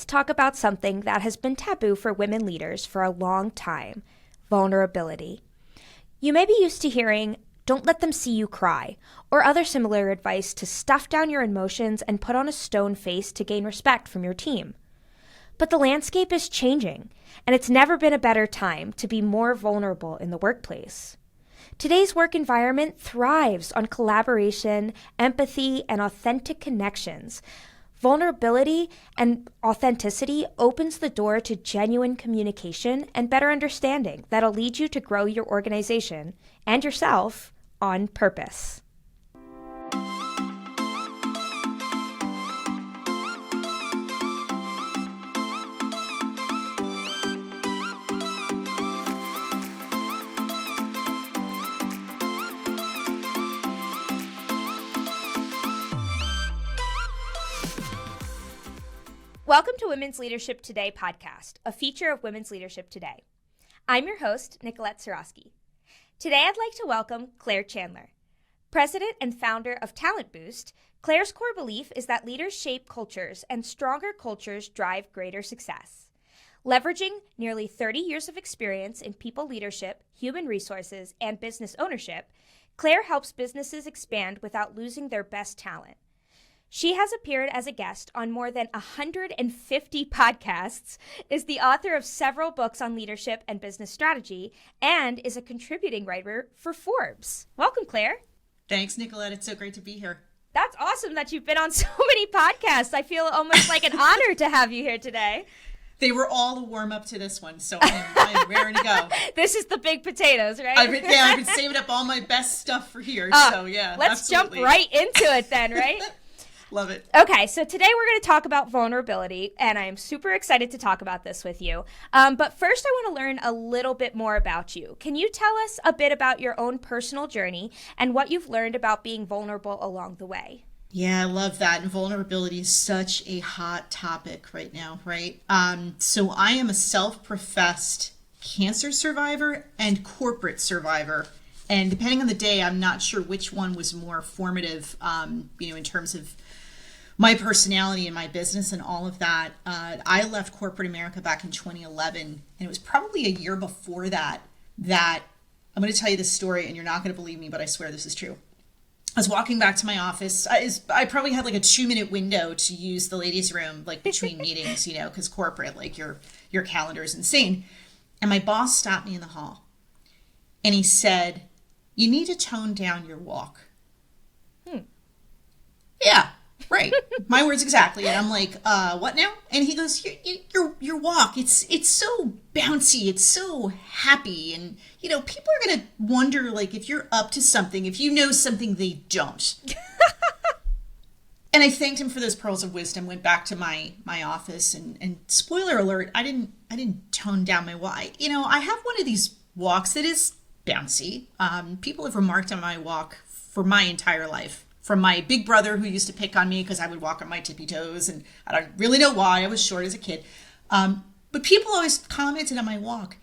let's talk about something that has been taboo for women leaders for a long time: vulnerability. You may be used to hearing, "Don't let them see you cry," or other similar advice to stuff down your emotions and put on a stone face to gain respect from your team. But the landscape is changing, and it's never been a better time to be more vulnerable in the workplace. Today's work environment thrives on collaboration, empathy, and authentic connections. Vulnerability and authenticity opens the door to genuine communication and better understanding that'll lead you to grow your organization and yourself on purpose. Welcome to Women's Leadership Today podcast, a feature of Women's Leadership Today. I'm your host, Nikolette. Today I'd like to welcome Claire Chandler. President and founder of Talent Boost, Claire's core belief is that leaders shape cultures and stronger cultures drive greater success. Leveraging nearly 30 years of experience in people leadership, human resources, and business ownership, Claire helps businesses expand without losing their best talent. She has appeared as a guest on more than 150 podcasts, is the author of several books on leadership and business strategy, and is a contributing writer for Forbes. Welcome, Claire. Thanks, Nikolette. It's so great to be here. That's awesome that you've been on so many podcasts. I feel almost like an honor to have you here today. They were all a warm-up to this one, so I'm raring to go. This is the big potatoes, right? I've been saving up all my best stuff for here, so yeah, let's absolutely. Jump right into it then, right? Love it. Okay, so today we're going to talk about vulnerability, and I'm super excited to talk about this with you. But first, I want to learn a little bit more about you. Can you tell us a bit about your own personal journey and what you've learned about being vulnerable along the way? Yeah, I love that. And vulnerability is such a hot topic right now, right? So I am a self-professed cancer survivor and corporate survivor. And depending on the day, I'm not sure which one was more formative, in terms of my personality and my business and all of that. I left corporate America back in 2011, and it was probably a year before that I'm going to tell you this story, and you're not going to believe me, but I swear this is true. I was walking back to my office. I probably had like a 2-minute window to use the ladies' room, like between meetings, because corporate, like your calendar is insane. And my boss stopped me in the hall, and he said, "You need to tone down your walk." Yeah. Right. My words exactly. And I'm like, what now? And he goes, your walk, it's so bouncy. It's so happy. And, people are going to wonder, like, if you're up to something, if you know something they don't. And I thanked him for those pearls of wisdom, went back to my office, and spoiler alert, I didn't tone down my walk. I have one of these walks that is bouncy. People have remarked on my walk for my entire life. From my big brother, who used to pick on me because I would walk on my tippy toes, and I don't really know why. I was short as a kid. But people always commented on my walk.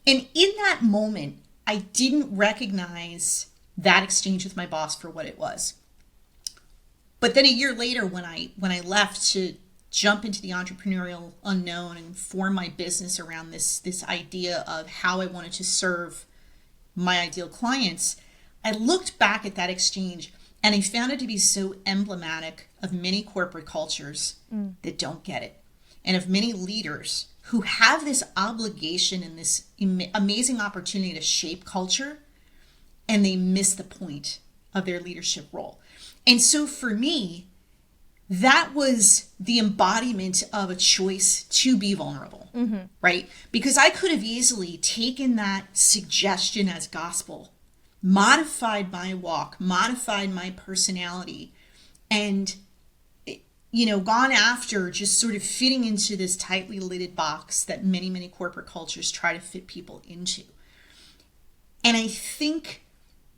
And in that moment, I didn't recognize that exchange with my boss for what it was. But then a year later, when I left to jump into the entrepreneurial unknown and form my business around this idea of how I wanted to serve my ideal clients, I looked back at that exchange, and I found it to be so emblematic of many corporate cultures that don't get it, and of many leaders who have this obligation and this amazing opportunity to shape culture, and they miss the point of their leadership role. And so for me, that was the embodiment of a choice to be vulnerable, right? Because I could have easily taken that suggestion as gospel, modified my walk, modified my personality, and gone after just sort of fitting into this tightly lidded box that many, many corporate cultures try to fit people into. And I think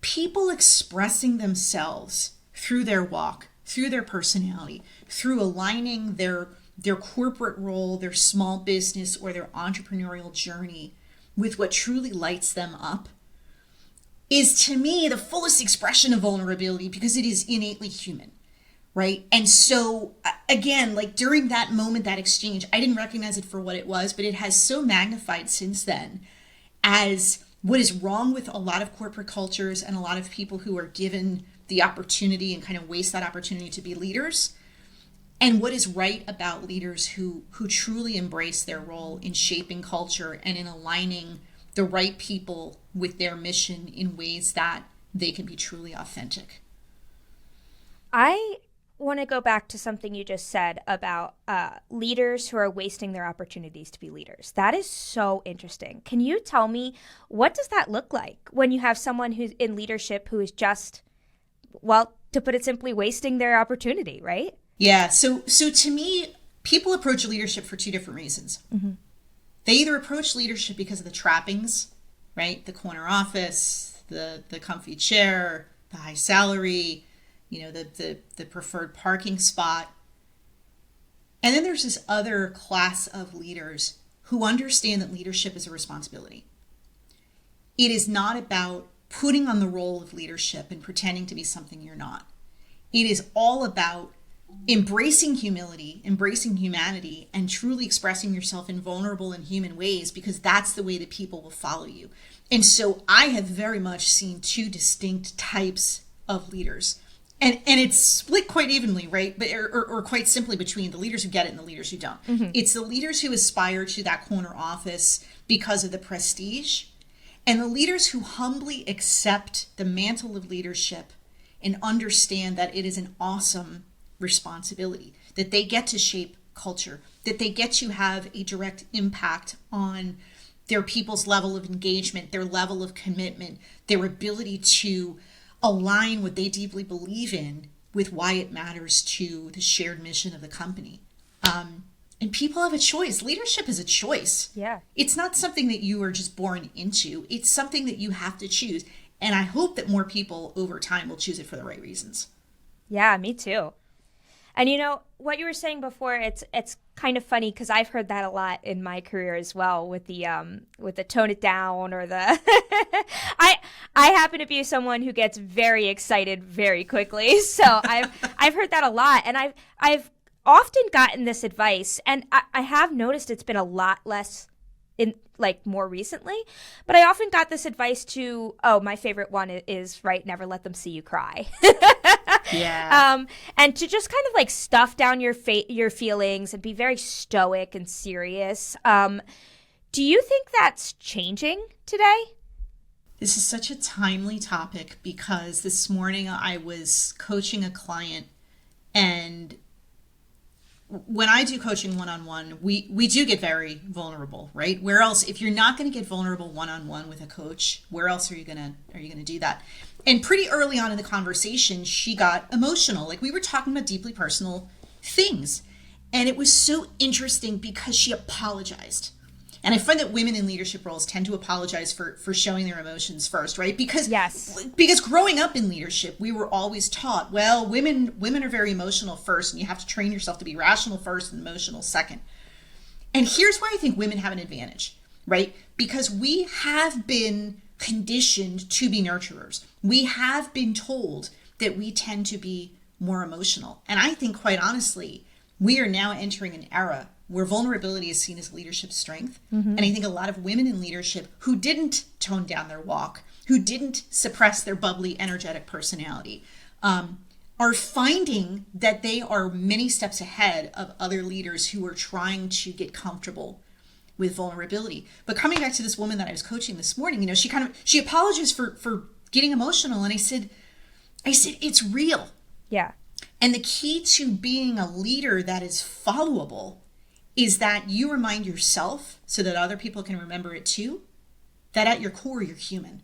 people expressing themselves through their walk, through their personality, through aligning their corporate role, their small business, or their entrepreneurial journey with what truly lights them up, is to me the fullest expression of vulnerability, because it is innately human, right? And so again, like during that moment, that exchange, I didn't recognize it for what it was, but it has so magnified since then as what is wrong with a lot of corporate cultures and a lot of people who are given the opportunity and kind of waste that opportunity to be leaders, and what is right about leaders who truly embrace their role in shaping culture and in aligning the right people with their mission in ways that they can be truly authentic. I want to go back to something you just said about leaders who are wasting their opportunities to be leaders. That is so interesting. Can you tell me, what does that look like when you have someone who's in leadership who is just, well, to put it simply, wasting their opportunity, right? Yeah. So to me, people approach leadership for two different reasons. Mm-hmm. They either approach leadership because of the trappings, right? The corner office, the comfy chair, the high salary, the preferred parking spot. And then there's this other class of leaders who understand that leadership is a responsibility. It is not about putting on the role of leadership and pretending to be something you're not. It is all about embracing humility, embracing humanity, and truly expressing yourself in vulnerable and human ways, because that's the way that people will follow you. And so I have very much seen two distinct types of leaders. And it's split quite evenly, right? But or quite simply between the leaders who get it and the leaders who don't. Mm-hmm. It's the leaders who aspire to that corner office because of the prestige, and the leaders who humbly accept the mantle of leadership and understand that it is an awesome responsibility, that they get to shape culture, that they get to have a direct impact on their people's level of engagement, their level of commitment, their ability to align what they deeply believe in with why it matters to the shared mission of the company. And people have a choice. Leadership is a choice. Yeah. It's not something that you are just born into. It's something that you have to choose. And I hope that more people over time will choose it for the right reasons. Yeah, me too. And what you were saying before, it's kind of funny because I've heard that a lot in my career as well, with the tone it down, or the I happen to be someone who gets very excited very quickly, so I've heard that a lot, and I've often gotten this advice, and I have noticed it's been a lot less in more recently, but I often got this advice my favorite one is, right, never let them see you cry. Yeah. And to just kind of stuff down your feelings and be very stoic and serious. Do you think that's changing today? This is such a timely topic because this morning I was coaching a client, and when I do coaching one-on-one, we do get very vulnerable, right? Where else, if you're not going to get vulnerable one-on-one with a coach, where else are you going to do that? And pretty early on in the conversation, she got emotional. We were talking about deeply personal things. And it was so interesting because she apologized. And I find that women in leadership roles tend to apologize for showing their emotions first, right? Because growing up in leadership, we were always taught, well, women are very emotional first, and you have to train yourself to be rational first and emotional second. And here's why I think women have an advantage, right? Because we have been conditioned to be nurturers. We have been told that we tend to be more emotional. And I think, quite honestly, we are now entering an era where vulnerability is seen as leadership strength. Mm-hmm. And I think a lot of women in leadership who didn't tone down their walk, who didn't suppress their bubbly, energetic personality, are finding that they are many steps ahead of other leaders who are trying to get comfortable with vulnerability. But coming back to this woman that I was coaching this morning, she apologized for getting emotional. And I said, it's real. Yeah. And the key to being a leader that is followable is that you remind yourself, so that other people can remember it too, that at your core, you're human.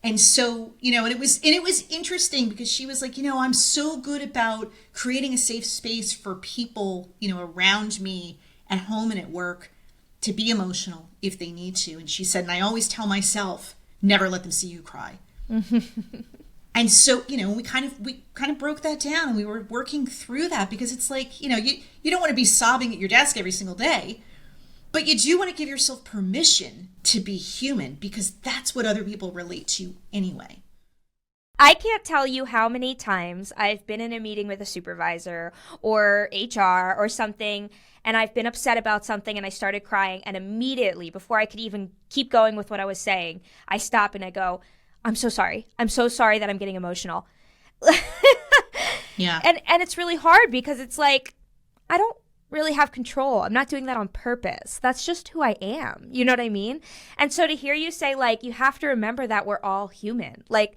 And so, and it was interesting because she was like, I'm so good about creating a safe space for people, around me at home and at work to be emotional if they need to. And she said, and I always tell myself, never let them see you cry. And so, we kind of broke that down, and we were working through that because it's like, you don't want to be sobbing at your desk every single day, but you do want to give yourself permission to be human, because that's what other people relate to anyway. I can't tell you how many times I've been in a meeting with a supervisor or HR or something, and I've been upset about something and I started crying, and immediately, before I could even keep going with what I was saying, I stop and I go, I'm so sorry. I'm so sorry that I'm getting emotional. Yeah. And it's really hard because it's like, I don't really have control. I'm not doing that on purpose. That's just who I am. You know what I mean? And so to hear you say, like, you have to remember that we're all human. Like,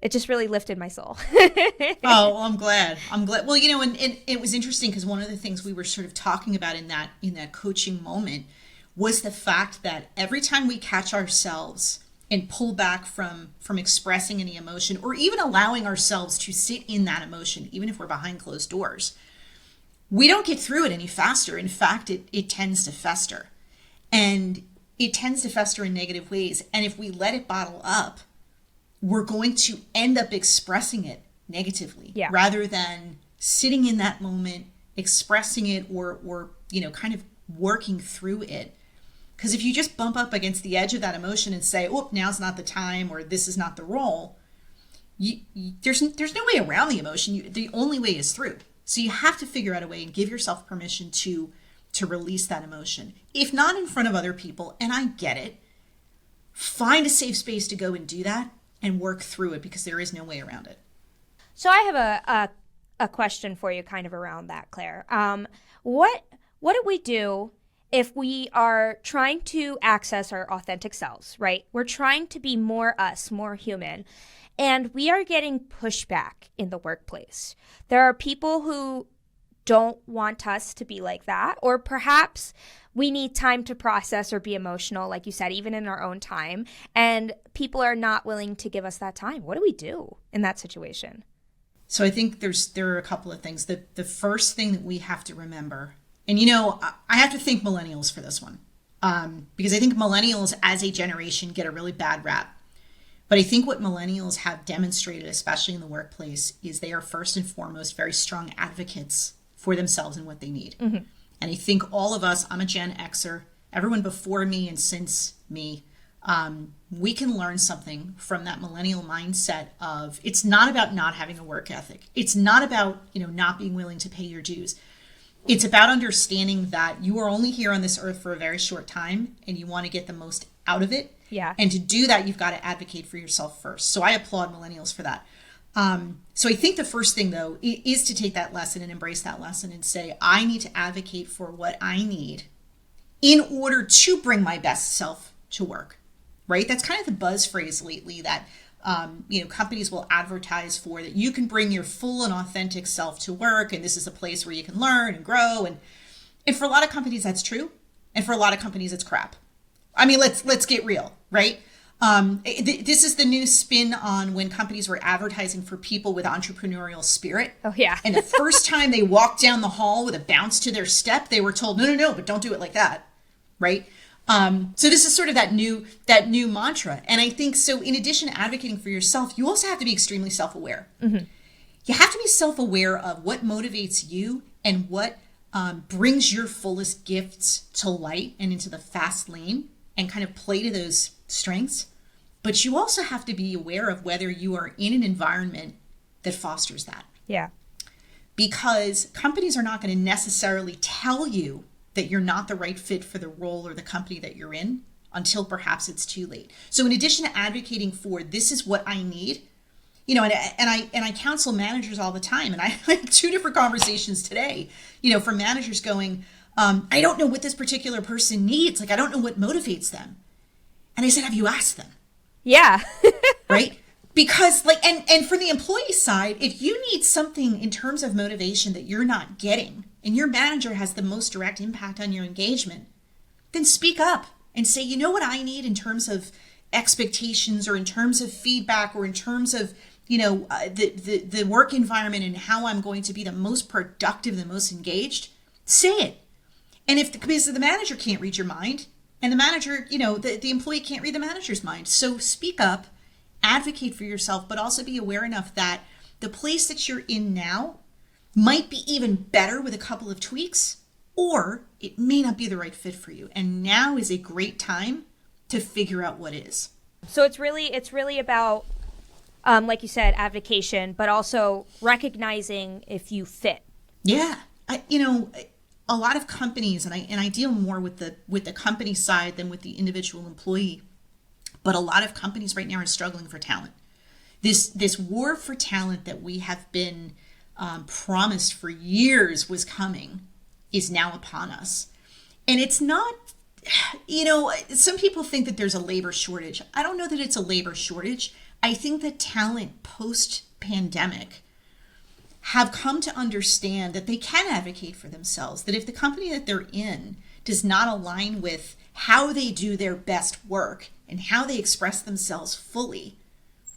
it just really lifted my soul. Oh, well, I'm glad. Well, and it was interesting because one of the things we were sort of talking about in that coaching moment was the fact that every time we catch ourselves and pull back from expressing any emotion, or even allowing ourselves to sit in that emotion, even if we're behind closed doors, we don't get through it any faster. In fact, it tends to fester. And it tends to fester in negative ways. And if we let it bottle up, we're going to end up expressing it negatively, rather than sitting in that moment, expressing it, or kind of working through it. Because if you just bump up against the edge of that emotion and say, oh, now's not the time, or this is not the role, there's no way around the emotion. The only way is through. So you have to figure out a way and give yourself permission to release that emotion. If not in front of other people, and I get it, find a safe space to go and do that and work through it, because there is no way around it. So I have a question for you kind of around that, Claire. What do we do if we are trying to access our authentic selves, right? We're trying to be more us, more human, and we are getting pushback in the workplace. There are people who don't want us to be like that, or perhaps we need time to process or be emotional, like you said, even in our own time, and people are not willing to give us that time. What do we do in that situation? So I think there are a couple of things. The first thing that we have to remember, and I have to thank millennials for this one, because I think millennials as a generation get a really bad rap. But I think what millennials have demonstrated, especially in the workplace, is they are first and foremost very strong advocates for themselves and what they need. Mm-hmm. And I think all of us, I'm a Gen Xer, everyone before me and since me, we can learn something from that millennial mindset of, it's not about not having a work ethic. It's not about, not being willing to pay your dues. It's about understanding that you are only here on this earth for a very short time, and you want to get the most out of it. Yeah. And to do that, you've got to advocate for yourself first. So I applaud millennials for that. So I think the first thing, though, is to take that lesson and embrace that lesson and say, I need to advocate for what I need in order to bring my best self to work, right? That's kind of the buzz phrase lately that, companies will advertise for, that you can bring your full and authentic self to work. And this is a place where you can learn and grow. And for a lot of companies, that's true. And for a lot of companies, it's crap. I mean, let's get real, right? This is the new spin on when companies were advertising for people with entrepreneurial spirit. Oh, yeah. And the first time they walked down the hall with a bounce to their step, they were told, no, but don't do it like that, right? So this is sort of that new mantra. And I think so, in addition to advocating for yourself, you also have to be extremely self-aware. Mm-hmm. You have to be self-aware of what motivates you and what brings your fullest gifts to light and into the fast lane, and kind of play to those strengths. But you also have to be aware of whether you are in an environment that fosters that. Yeah. Because companies are not going to necessarily tell you that you're not the right fit for the role or the company that you're in until perhaps it's too late. So in addition to advocating for, this is what I need, and I counsel managers all the time, and I had 2 different conversations today, from managers going, I don't know what this particular person needs. Like, I don't know what motivates them. And I said, have you asked them? Yeah. Right? Because and from the employee side, if you need something in terms of motivation that you're not getting, and your manager has the most direct impact on your engagement, then speak up and say, you know what I need in terms of expectations, or in terms of feedback, or in terms of, the work environment and how I'm going to be the most productive, the most engaged. Say it. And because the manager can't read your mind, and the manager, the employee can't read the manager's mind. So speak up, advocate for yourself, but also be aware enough that the place that you're in now might be even better with a couple of tweaks, or it may not be the right fit for you. And now is a great time to figure out what is. So it's really about like you said, advocation, but also recognizing if you fit. Yeah. A lot of companies, and I deal more with the company side than with the individual employee, but a lot of companies right now are struggling for talent. This war for talent that we have been promised for years was coming is now upon us. And it's not, some people think that there's a labor shortage. I don't know that it's a labor shortage. I think that talent post-pandemic have come to understand that they can advocate for themselves, that if the company that they're in does not align with how they do their best work and how they express themselves fully,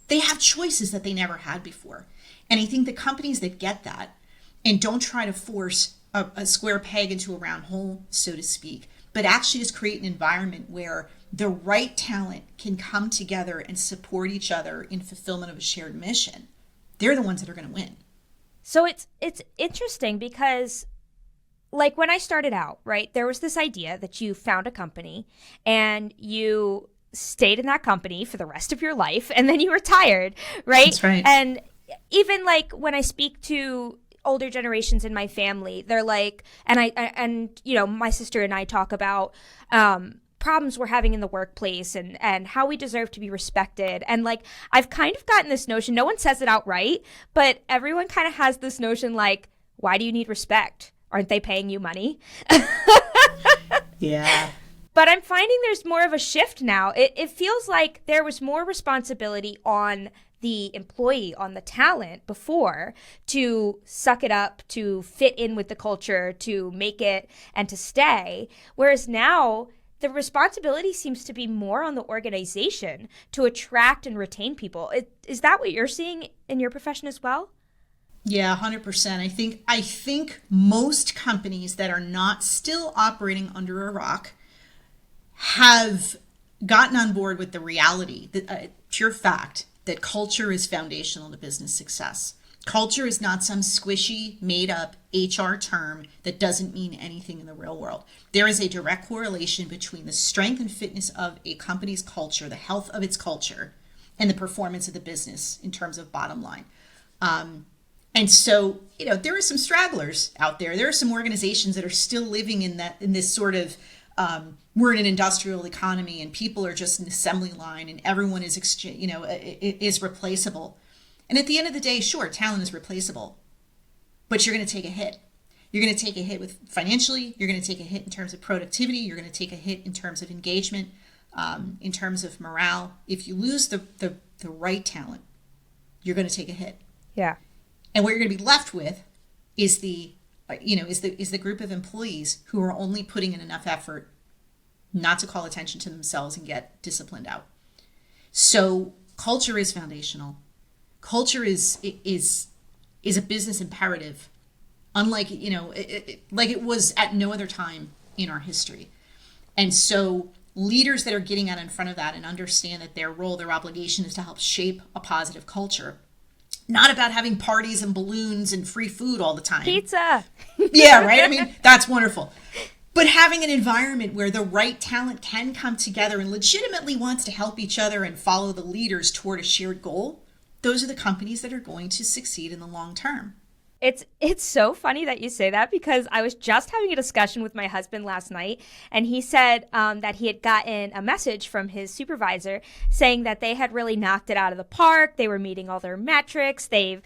they have choices that they never had before. And I think the companies that get that and don't try to force a square peg into a round hole, so to speak, but actually just create an environment where the right talent can come together and support each other in fulfillment of a shared mission, they're the ones that are going to win. So it's interesting because, like, when I started out, right, there was this idea that you found a company and you stayed in that company for the rest of your life and then you retired, right? That's right. And even like when I speak to older generations in my family, they're like, and my sister and I talk about problems we're having in the workplace and how we deserve to be respected. And like, I've kind of gotten this notion, no one says it outright, but everyone kind of has this notion like, why do you need respect? Aren't they paying you money? Yeah. But I'm finding there's more of a shift now. It feels like there was more responsibility on the employee, on the talent before, to suck it up, to fit in with the culture, to make it and to stay. Whereas now the responsibility seems to be more on the organization to attract and retain people. Is that what you're seeing in your profession as well? Yeah, 100%. I think most companies that are not still operating under a rock have gotten on board with the reality, that pure fact, that culture is foundational to business success. Culture is not some squishy, made-up HR term that doesn't mean anything in the real world. There is a direct correlation between the strength and fitness of a company's culture, the health of its culture, and the performance of the business in terms of bottom line. And so, there are some stragglers out there. There are some organizations that are still living in this sort of, we're in an industrial economy and people are just an assembly line and everyone is, is replaceable. And at the end of the day, sure, talent is replaceable, but you're going to take a hit. You're going to take a hit with financially. You're going to take a hit in terms of productivity. You're going to take a hit in terms of engagement, in terms of morale. If you lose the right talent, you're going to take a hit. Yeah. And what you're going to be left with is the group of employees who are only putting in enough effort not to call attention to themselves and get disciplined out. So culture is foundational. Culture is a business imperative, unlike like it was at no other time in our history. And so leaders that are getting out in front of that and understand that their role, their obligation is to help shape a positive culture, not about having parties and balloons and free food all the time. Pizza. Yeah, right. I mean, that's wonderful. But having an environment where the right talent can come together and legitimately wants to help each other and follow the leaders toward a shared goal, those are the companies that are going to succeed in the long term. It's so funny that you say that, because I was just having a discussion with my husband last night, and he said that he had gotten a message from his supervisor saying that they had really knocked it out of the park. They were meeting all their metrics. They've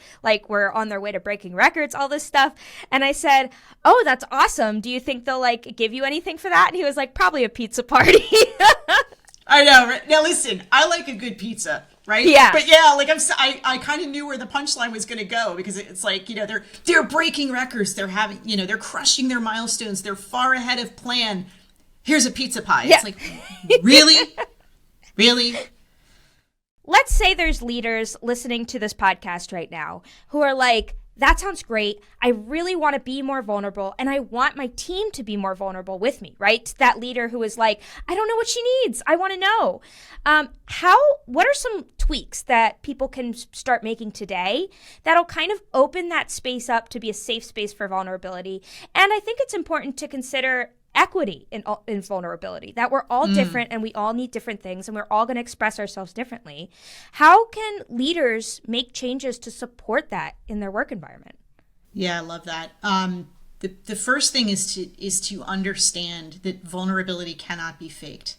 were on their way to breaking records, all this stuff. And I said, "Oh, that's awesome. Do you think they'll give you anything for that?" And he was like, "Probably a pizza party." I know. Right? Now listen, I like a good pizza. Right? Yeah. But yeah, I kind of knew where the punchline was going to go, because it's they're breaking records. They're having, they're crushing their milestones. They're far ahead of plan. Here's a pizza pie. Yeah. It's like, really? Really? Let's say there's leaders listening to this podcast right now who are like, that sounds great. I really want to be more vulnerable, and I want my team to be more vulnerable with me, right? That leader who is like, I don't know what she needs. I want to know. What are some tweaks that people can start making today that'll kind of open that space up to be a safe space for vulnerability? And I think it's important to consider equity in vulnerability, that we're all different and we all need different things and we're all going to express ourselves differently. How can leaders make changes to support that in their work environment? Yeah, I love that. The first thing is to understand that vulnerability cannot be faked,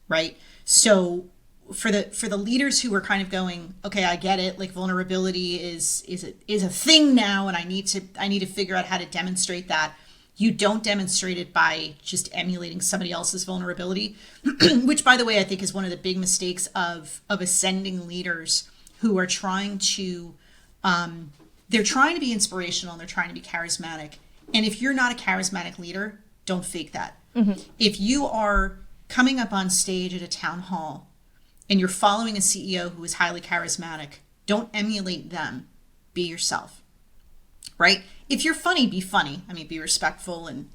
right? So for the leaders who are kind of going, okay, I get it, like vulnerability is a thing now, and I need to figure out how to demonstrate that. You don't demonstrate it by just emulating somebody else's vulnerability, which, by the way, I think is one of the big mistakes of ascending leaders who are trying to they're trying to be inspirational and they're trying to be charismatic. And if you're not a charismatic leader, don't fake that. Mm-hmm. If you are coming up on stage at a town hall and you're following a CEO who is highly charismatic, don't emulate them. Be yourself, right? If you're funny, be funny. I mean, be respectful and,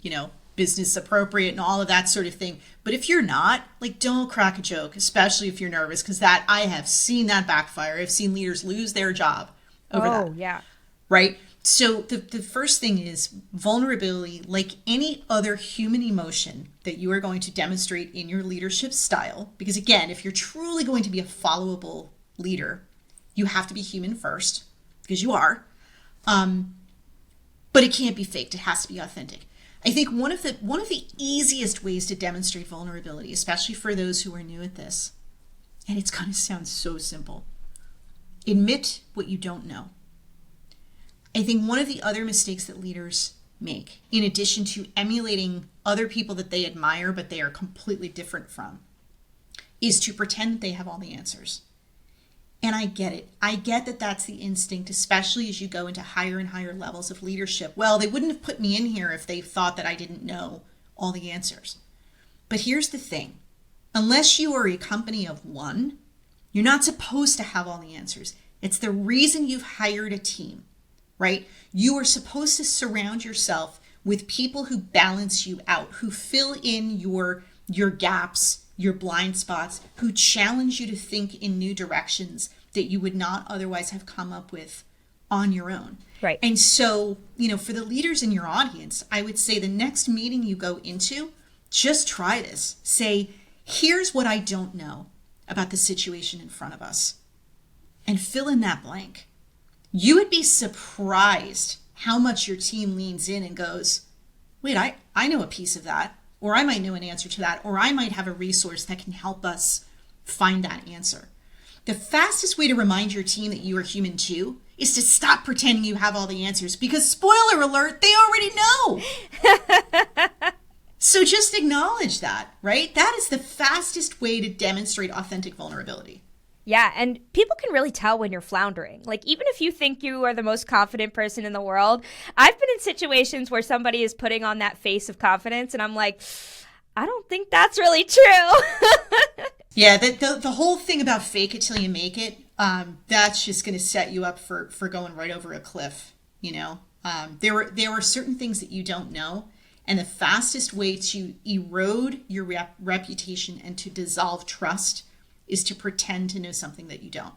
business appropriate and all of that sort of thing. But if you're not, like, don't crack a joke, especially if you're nervous, because that I have seen that backfire. I've seen leaders lose their job over that. Oh, yeah. Right? So the first thing is vulnerability, like any other human emotion that you are going to demonstrate in your leadership style. Because again, if you're truly going to be a followable leader, you have to be human first, because you are. But it can't be faked. It has to be authentic. I think one of the easiest ways to demonstrate vulnerability, especially for those who are new at this, and it's going to sound so simple, admit what you don't know. I think one of the other mistakes that leaders make, in addition to emulating other people that they admire but they are completely different from, is to pretend that they have all the answers. And I get it. I get that that's the instinct, especially as you go into higher and higher levels of leadership. Well, they wouldn't have put me in here if they thought that I didn't know all the answers. But here's the thing. Unless you are a company of one, you're not supposed to have all the answers. It's the reason you've hired a team, right? You are supposed to surround yourself with people who balance you out, who fill in your gaps, your blind spots, who challenge you to think in new directions that you would not otherwise have come up with on your own. Right. And so, for the leaders in your audience, I would say the next meeting you go into, just try this. Say, here's what I don't know about the situation in front of us. And fill in that blank. You would be surprised how much your team leans in and goes, wait, I know a piece of that. Or I might know an answer to that, or I might have a resource that can help us find that answer. The fastest way to remind your team that you are human too is to stop pretending you have all the answers, because spoiler alert, they already know. So just acknowledge that, right? That is the fastest way to demonstrate authentic vulnerability. Yeah, and people can really tell when you're floundering. Like, even if you think you are the most confident person in the world, I've been in situations where somebody is putting on that face of confidence, and I'm like, I don't think that's really true. Yeah, the whole thing about fake it till you make it, that's just going to set you up for going right over a cliff, There are certain things that you don't know, and the fastest way to erode your reputation and to dissolve trust is to pretend to know something that you don't.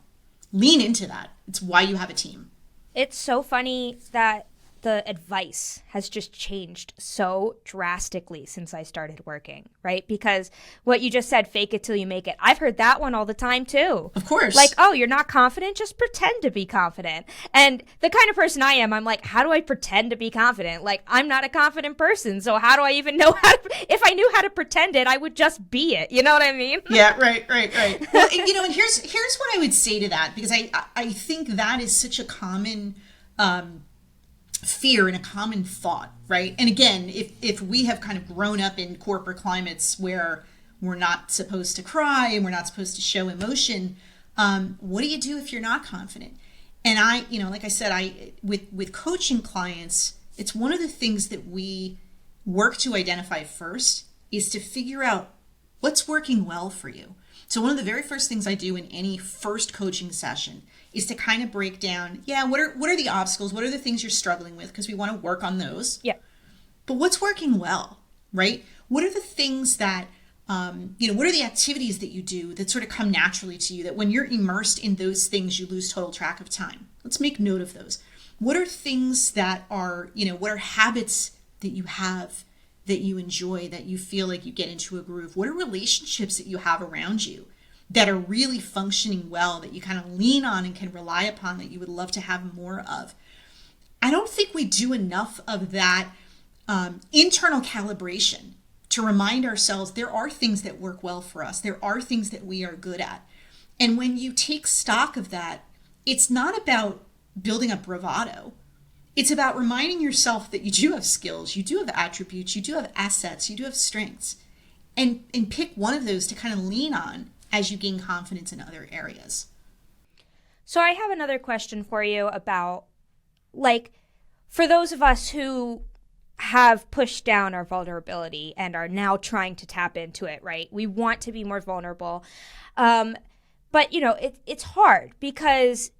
Lean into that. It's why you have a team. It's so funny that the advice has just changed so drastically since I started working, right? Because what you just said, fake it till you make it. I've heard that one all the time too. Of course. Like, oh, you're not confident? Just pretend to be confident. And the kind of person I am, I'm like, how do I pretend to be confident? Like, I'm not a confident person. So how do I even know how to, if I knew how to pretend it, I would just be it. You know what I mean? Yeah, right. Well, and here's what I would say to that, because I think that is such a common fear and a common thought, right? And again, if we have kind of grown up in corporate climates where we're not supposed to cry and we're not supposed to show emotion, what do you do if you're not confident? And like I said, with coaching clients, it's one of the things that we work to identify first is to figure out what's working well for you. So one of the very first things I do in any first coaching session is to kind of break down, what are the obstacles? What are the things you're struggling with? Because we want to work on those. Yeah. But what's working well, right? What are the things that, what are the activities that you do that sort of come naturally to you, that when you're immersed in those things, you lose total track of time? Let's make note of those. What are things that are, what are habits that you have that you enjoy, that you feel like you get into a groove? What are relationships that you have around you that are really functioning well, that you kind of lean on and can rely upon, that you would love to have more of? I don't think we do enough of that internal calibration to remind ourselves there are things that work well for us. There are things that we are good at. And when you take stock of that, it's not about building up bravado. It's about reminding yourself that you do have skills, you do have attributes, you do have assets, you do have strengths. And pick one of those to kind of lean on as you gain confidence in other areas. So I have another question for you about, like, for those of us who have pushed down our vulnerability and are now trying to tap into it, right? We want to be more vulnerable. But, you know, it's hard because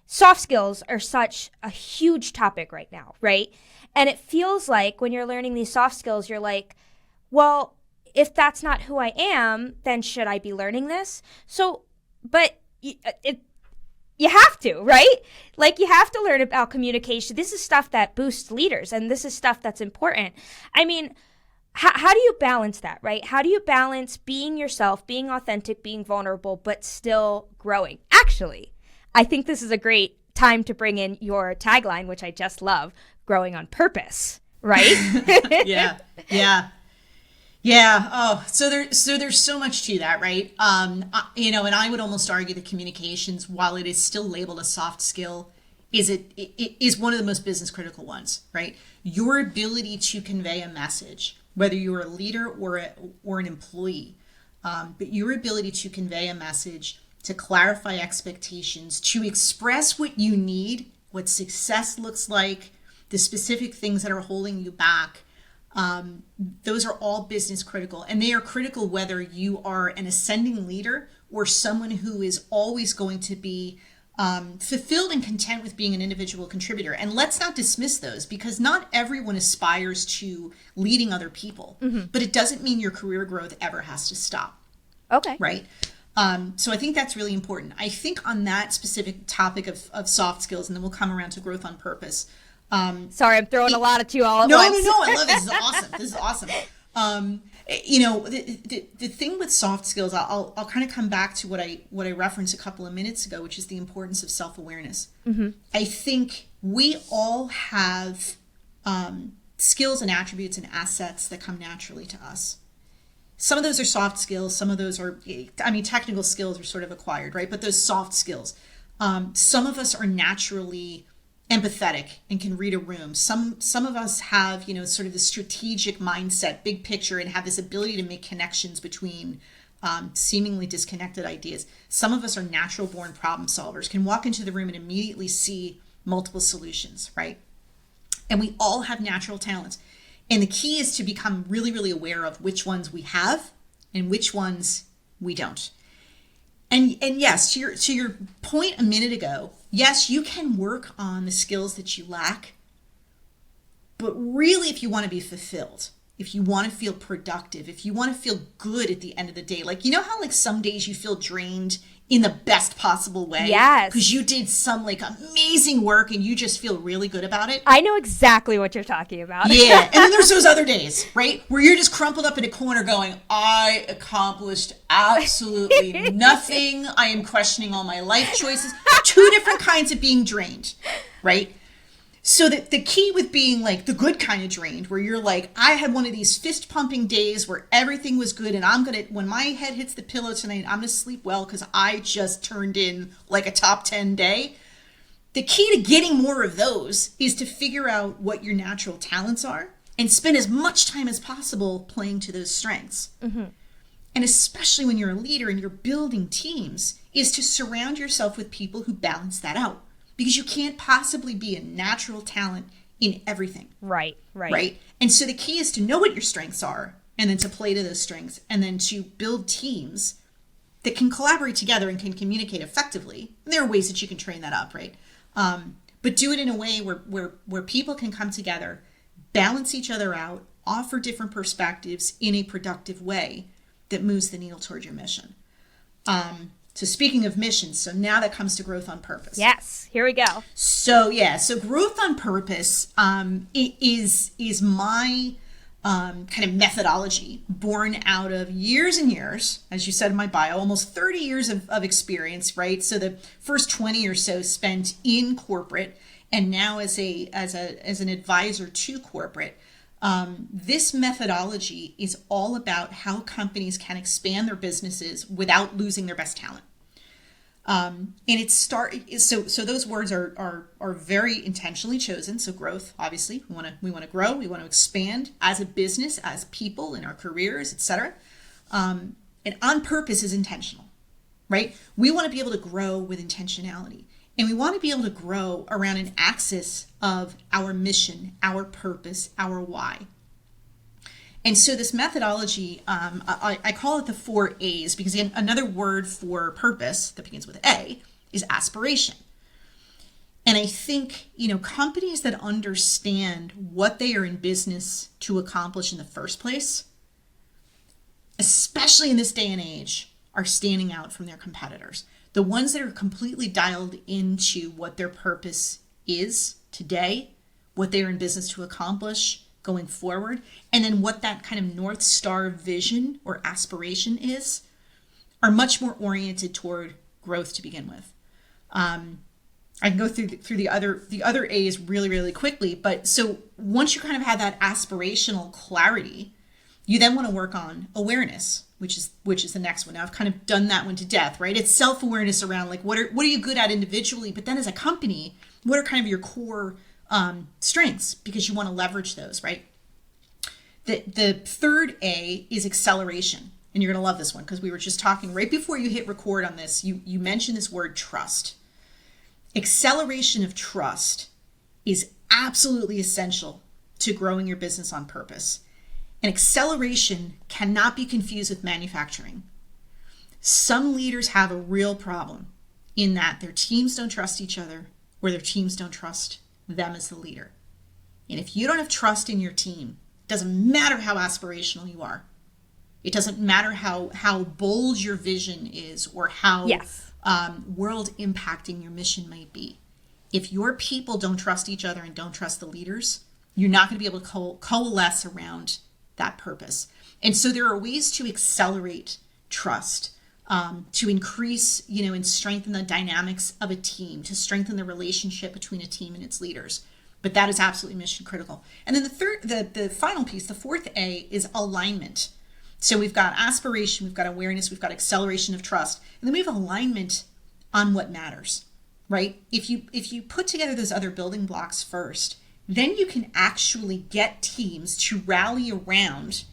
soft skills are such a huge topic right now, right? And it feels like when you're learning these soft skills, you're like, well, if that's not who I am, then should I be learning this? So, but you have to, right? Like, you have to learn about communication. This is stuff that boosts leaders, and this is stuff that's important. I mean, how do you balance that, right? How do you balance being yourself, being authentic, being vulnerable, but still growing? Actually, I think this is a great time to bring in your tagline, which I just love, growing on purpose, right? Yeah. Yeah. Oh, so there's so much to that, right? You know, and I would almost argue that communications, while it is still labeled a soft skill, it is one of the most business critical ones, right? Your ability to convey a message, whether you're a leader or an employee, but your ability to convey a message, to clarify expectations, to express what you need, what success looks like, the specific things that are holding you back. Those are all business critical, and they are critical whether you are an ascending leader or someone who is always going to be fulfilled and content with being an individual contributor. And let's not dismiss those, because not everyone aspires to leading other people, but it doesn't mean your career growth ever has to stop. Okay. Right. So I think that's really important. I think on that specific topic of soft skills, and then we'll come around to growth on purpose. Sorry, I'm throwing a lot at you all at once. No, I love it. This is awesome. You know, the thing with soft skills, I'll kind of come back to what I referenced a couple of minutes ago, which is the importance of self-awareness. I think we all have skills and attributes and assets that come naturally to us. Some of those are soft skills. Some of those are, technical skills are sort of acquired, right? But those soft skills, some of us are naturally empathetic and can read a room. Some of us have, sort of the strategic mindset, big picture, and have this ability to make connections between seemingly disconnected ideas. Some of us are natural born problem solvers, can walk into the room and immediately see multiple solutions, right? And we all have natural talents. And the key is to become really, really aware of which ones we have and which ones we don't. And yes, to your point a minute ago, yes, you can work on the skills that you lack, but really, if you want to be fulfilled, if you want to feel productive, if you want to feel good at the end of the day, like, how like some days you feel drained in the best possible way? Yes. Because you did some like amazing work and you just feel really good about it. I know exactly what you're talking about. Yeah. And then there's those other days, right? Where you're just crumpled up in a corner going, I accomplished absolutely nothing. I am questioning all my life choices. Two different kinds of being drained, right? So that the key with being like the good kind of drained, where you're like, I had one of these fist pumping days where everything was good, and when my head hits the pillow tonight, I'm gonna sleep well because I just turned in like a top 10 day. The key to getting more of those is to figure out what your natural talents are and spend as much time as possible playing to those strengths. And especially when you're a leader and you're building teams, is to surround yourself with people who balance that out. Because you can't possibly be a natural talent in everything. Right. And so the key is to know what your strengths are, and then to play to those strengths, and then to build teams that can collaborate together and can communicate effectively. And there are ways that you can train that up, right? But do it in a way where people can come together, balance each other out, offer different perspectives in a productive way that moves the needle toward your mission. So speaking of missions, so now that comes to growth on purpose. Yes, here we go. So growth on purpose is my kind of methodology born out of years and years, as you said in my bio, almost 30 years of experience, right? So the first 20 or so spent in corporate, and now as an advisor to corporate. This methodology is all about how companies can expand their businesses without losing their best talent. And so those words are very intentionally chosen. So growth, obviously, we want to grow, we want to expand as a business, as people in our careers, etc. And on purpose is intentional, right? We want to be able to grow with intentionality, and we want to be able to grow around an axis of our mission, our purpose, our why. And so this methodology, I call it the 4 A's, because another word for purpose that begins with A is aspiration. And I think, companies that understand what they are in business to accomplish in the first place, especially in this day and age, are standing out from their competitors. The ones that are completely dialed into what their purpose is today, what they're in business to accomplish going forward, and then what that kind of North Star vision or aspiration is, are much more oriented toward growth to begin with. I can go through the other A's really, really quickly, but so once you kind of have that aspirational clarity, you then want to work on awareness, which is the next one. Now I've kind of done that one to death, right? It's self-awareness around like what are you good at individually, but then as a company, what are kind of your core strengths, because you want to leverage those, right? The third A is acceleration, and you're going to love this one because we were just talking right before you hit record on this. You mentioned this word trust. Acceleration of trust is absolutely essential to growing your business on purpose. And acceleration cannot be confused with manufacturing. Some leaders have a real problem in that their teams don't trust each other, or their teams don't trust them as the leader. And if you don't have trust in your team, it doesn't matter how aspirational you are. It doesn't matter how bold your vision is, or how world impacting your mission might be. If your people don't trust each other and don't trust the leaders, you're not going to be able to coalesce around that purpose. And so there are ways to accelerate trust, to increase, and strengthen the dynamics of a team, to strengthen the relationship between a team and its leaders. But that is absolutely mission critical. And then the final piece, the fourth A, is alignment. So we've got aspiration, we've got awareness, we've got acceleration of trust, and then we have alignment on what matters, right? If you put together those other building blocks first, then you can actually get teams to rally around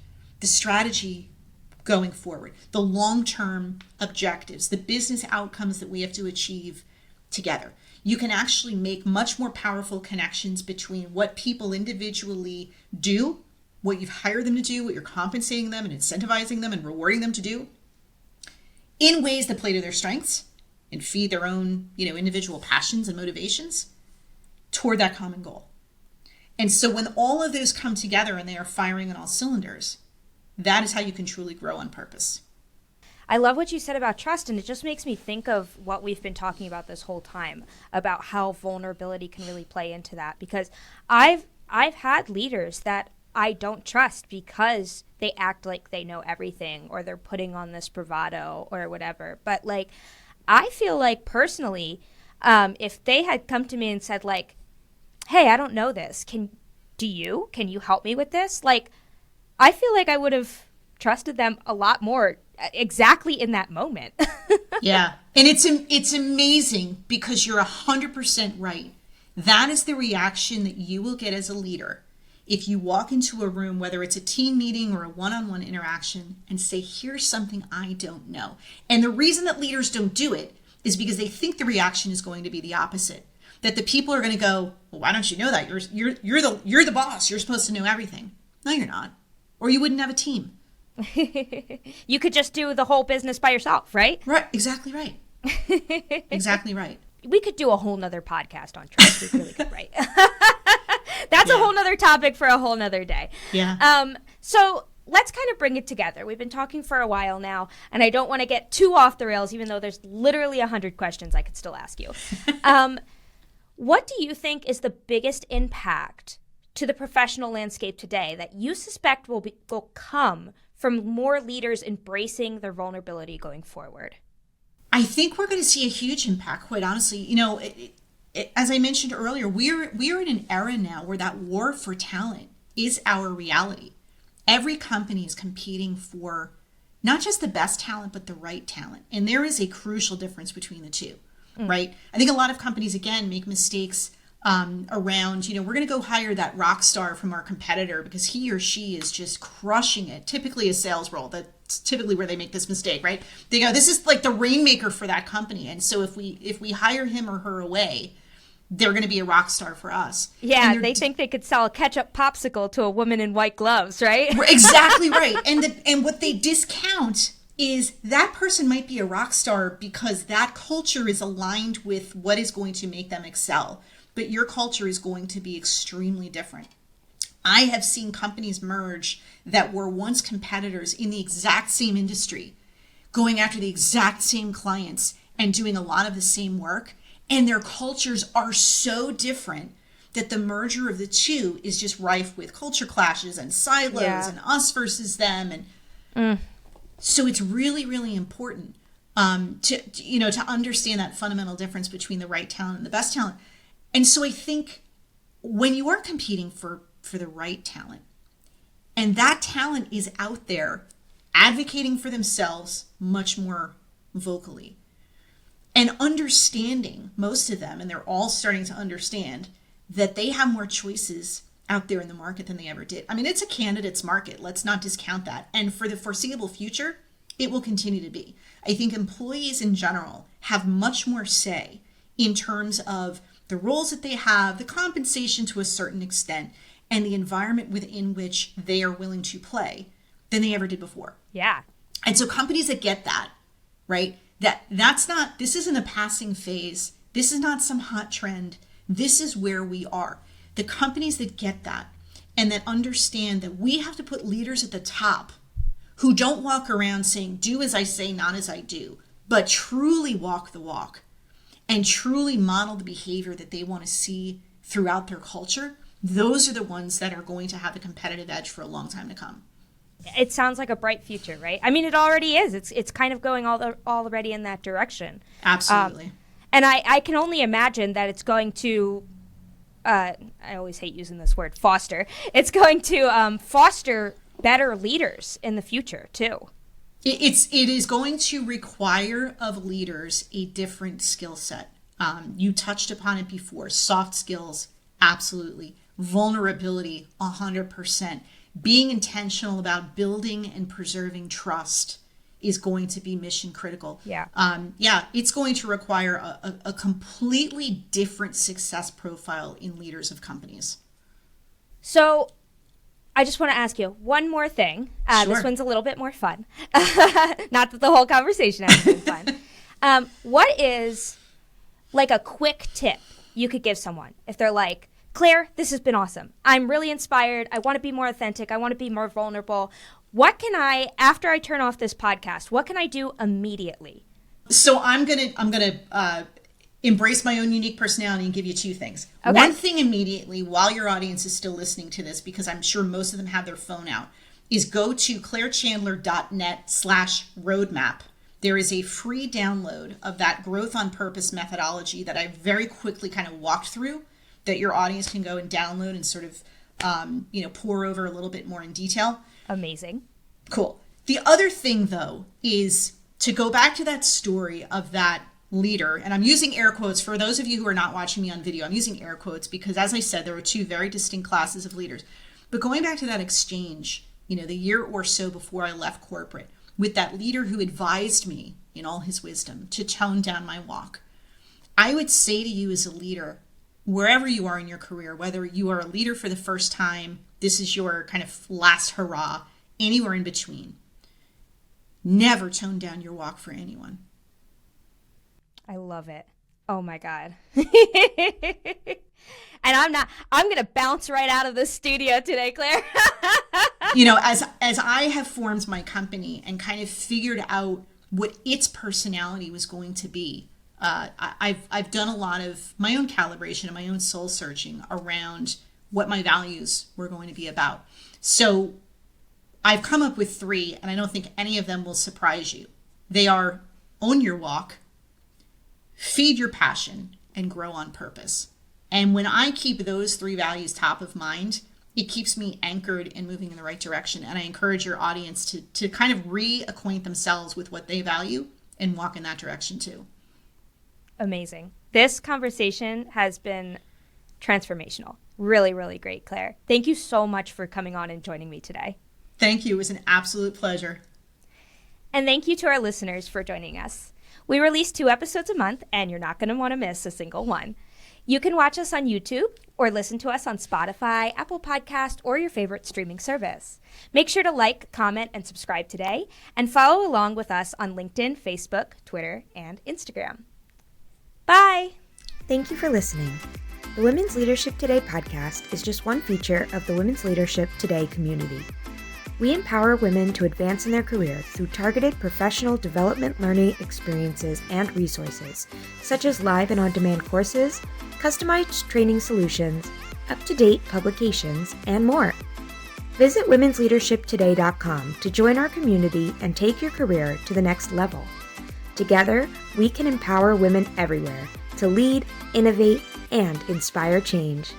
the strategy going forward, the long-term objectives, the business outcomes that we have to achieve together. You can actually make much more powerful connections between what people individually do, what you've hired them to do, what you're compensating them and incentivizing them and rewarding them to do, in ways that play to their strengths and feed their own, individual passions and motivations toward that common goal. And so when all of those come together and they are firing on all cylinders, that is how you can truly grow on purpose. I love what you said about trust, and it just makes me think of what we've been talking about this whole time, about how vulnerability can really play into that. Because I've had leaders that I don't trust because they act like they know everything, or they're putting on this bravado or whatever. But I feel like personally, if they had come to me and said hey, I don't know this. Can you help me with this? I feel like I would have trusted them a lot more exactly in that moment. Yeah. And it's amazing, because you're 100% right. That is the reaction that you will get as a leader if you walk into a room, whether it's a team meeting or a one-on-one interaction, and say, here's something I don't know. And the reason that leaders don't do it is because they think the reaction is going to be the opposite. That the people are going to go, well, why don't you know that? You're the boss. You're supposed to know everything. No, you're not. Or you wouldn't have a team. You could just do the whole business by yourself, right? Right. Exactly right. Exactly right. We could do a whole nother podcast on trust. We really could, right? That's a whole nother topic for a whole nother day. Yeah. So let's kind of bring it together. We've been talking for a while now, and I don't want to get too off the rails, even though there's literally 100 questions I could still ask you. What do you think is the biggest impact to the professional landscape today that you suspect will come from more leaders embracing their vulnerability going forward? I think we're going to see a huge impact, quite honestly. You know, as I mentioned earlier, we're in an era now where that war for talent is our reality. Every company is competing for not just the best talent, but the right talent. And there is a crucial difference between the two, right? I think a lot of companies, again, make mistakes around, you know, we're going to go hire that rock star from our competitor because he or she is just crushing it. Typically a sales role. That's typically where they make this mistake, right? They go, this is like the rainmaker for that company. And so if we hire him or her away, they're going to be a rock star for us. Yeah, they think they could sell a ketchup popsicle to a woman in white gloves, right? Exactly right. And what they discount is that person might be a rock star because that culture is aligned with what is going to make them excel. But your culture is going to be extremely different. I have seen companies merge that were once competitors in the exact same industry, going after the exact same clients and doing a lot of the same work. And their cultures are so different that the merger of the two is just rife with culture clashes and silos and us versus them. And so it's really, really important to understand that fundamental difference between the right talent and the best talent. And so I think when you are competing for the right talent, and that talent is out there advocating for themselves much more vocally, and understanding, most of them, and they're all starting to understand that they have more choices out there in the market than they ever did. I mean, it's a candidate's market. Let's not discount that. And for the foreseeable future, it will continue to be. I think employees in general have much more say in terms of the roles that they have, the compensation to a certain extent, and the environment within which they are willing to play than they ever did before. Yeah. And so companies that get that, right? This isn't a passing phase. This is not some hot trend. This is where we are. The companies that get that and that understand that we have to put leaders at the top who don't walk around saying, do as I say, not as I do, but truly walk the walk and truly model the behavior that they want to see throughout their culture. Those are the ones that are going to have a competitive edge for a long time to come. It sounds like a bright future, right? I mean, it already is. It's kind of going already in that direction. Absolutely. And I can only imagine that it's going to, I always hate using this word, foster. It's going to foster better leaders in the future, too. It is going to require of leaders a different skill set. You touched upon it before. Soft skills, absolutely. Vulnerability, 100%. Being intentional about building and preserving trust is going to be mission critical. Yeah. It's going to require a completely different success profile in leaders of companies. So I just want to ask you one more thing. Sure. This one's a little bit more fun. Not that the whole conversation has been fun. What is like a quick tip you could give someone if they're like, Claire, this has been awesome. I'm really inspired. I want to be more authentic. I want to be more vulnerable. What can I, after I turn off this podcast, what can I do immediately? So I'm gonna embrace my own unique personality and give you two things. Okay. One thing immediately, while your audience is still listening to this, because I'm sure most of them have their phone out, is go to clairechandler.net/roadmap. There is a free download of that growth on purpose methodology that I very quickly kind of walked through, that your audience can go and download and sort of, pour over a little bit more in detail. Amazing. Cool. The other thing, though, is to go back to that story of that leader, and I'm using air quotes for those of you who are not watching me on video. I'm using air quotes because, as I said, there were two very distinct classes of leaders. But going back to that exchange, the year or so before I left corporate, with that leader who advised me in all his wisdom to tone down my walk, I would say to you as a leader, wherever you are in your career, whether you are a leader for the first time, this is your kind of last hurrah, anywhere in between, never tone down your walk for anyone. I love it. Oh my God. And I'm going to bounce right out of the studio today, Claire. As I have formed my company and kind of figured out what its personality was going to be, I've done a lot of my own calibration and my own soul searching around what my values were going to be about. So I've come up with 3, and I don't think any of them will surprise you. They are: own your walk, feed your passion, and grow on purpose. And when I keep those 3 values top of mind, it keeps me anchored and moving in the right direction. And I encourage your audience to kind of reacquaint themselves with what they value and walk in that direction too. Amazing. This conversation has been transformational. Really, really great, Claire. Thank you so much for coming on and joining me today. Thank you. It was an absolute pleasure. And thank you to our listeners for joining us. We release 2 episodes a month, and you're not going to want to miss a single one. You can watch us on YouTube or listen to us on Spotify, Apple Podcast, or your favorite streaming service. Make sure to like, comment, and subscribe today, and follow along with us on LinkedIn, Facebook, Twitter, and Instagram. Bye! Thank you for listening. The Women's Leadership Today podcast is just one feature of the Women's Leadership Today community. We empower women to advance in their career through targeted professional development learning experiences and resources, such as live and on-demand courses, customized training solutions, up-to-date publications, and more. Visit womensleadershiptoday.com to join our community and take your career to the next level. Together, we can empower women everywhere to lead, innovate, and inspire change.